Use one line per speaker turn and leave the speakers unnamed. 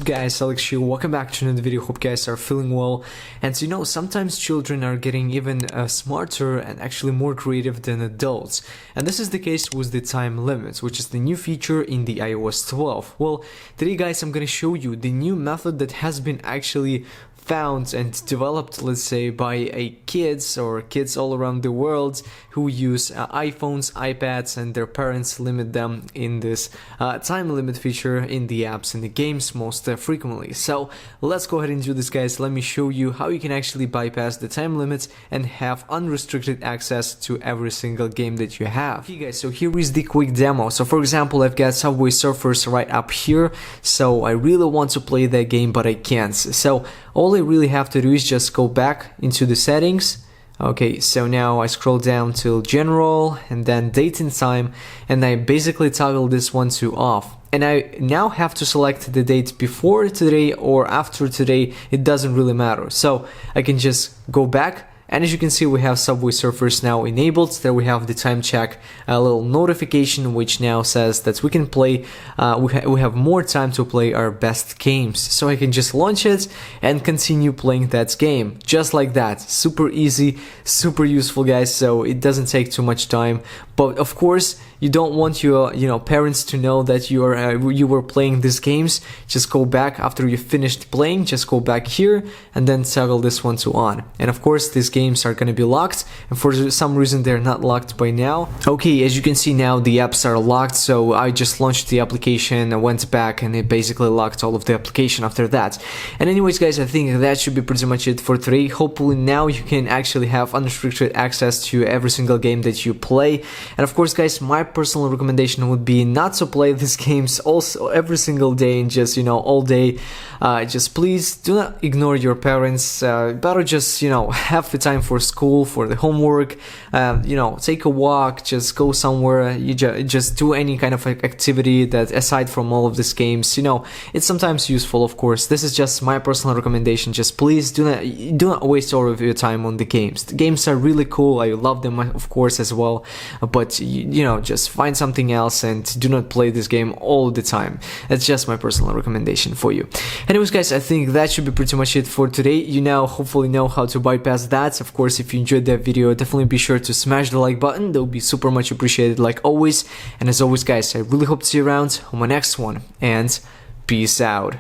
up guys, Alex here, welcome back to another video. Hope you guys are feeling well. And so, sometimes children are getting even smarter and actually more creative than adults, and this is the case with the time limits, which is the new feature in the iOS 12. Well, today guys, I'm gonna show you the new method that has been actually found and developed, let's say, by kids all around the world who use iPhones, iPads, and their parents limit them in this time limit feature in the apps and the games most frequently. So let's go ahead and do this, guys. Let me show you how you can actually bypass the time limits and have unrestricted access to every single game that you have. Okay guys, so here is the quick demo. So for example, I've got Subway Surfers right up here, so I really want to play that game but I can't. So all I really have to do is just go back into the settings. Okay, so now I scroll down to general and then date and time, and I basically toggle this one to off. And I now have to select the date before today or after today, it doesn't really matter. So I can just go back. And as you can see, we have Subway Surfers now enabled. There we have the time check, a little notification which now says that we can play, we have more time to play our best games. So I can just launch it and continue playing that game, just like that. Super easy, super useful, guys, so it doesn't take too much time. But of course, you don't want your parents to know that you were playing these games. Just go back after you finished playing, just go back here and then toggle this one to on. And of course, these games are going to be locked, and for some reason they're not locked by now. Okay, as you can see now, the apps are locked, so I just launched the application, I went back, and it basically locked all of the application after that. And anyways guys, I think that should be pretty much it for today. Hopefully now you can actually have unrestricted access to every single game that you play. And of course guys, my personal recommendation would be not to play these games also every single day and just all day. Just please do not ignore your parents. Better just have the time for school, for the homework, take a walk, just go somewhere, you just do any kind of activity that aside from all of these games. It's sometimes useful, of course. This is just my personal recommendation. Just please do not waste all of your time on the games. The games are really cool, I love them of course as well, but just find something else and do not play this game all the time. That's just my personal recommendation for you. Anyways guys, I think that should be pretty much it for today. You now hopefully know how to bypass that. Of course, if you enjoyed that video, definitely be sure to smash the like button. That would be super much appreciated, like always. And as always guys, I really hope to see you around on my next one, and peace out.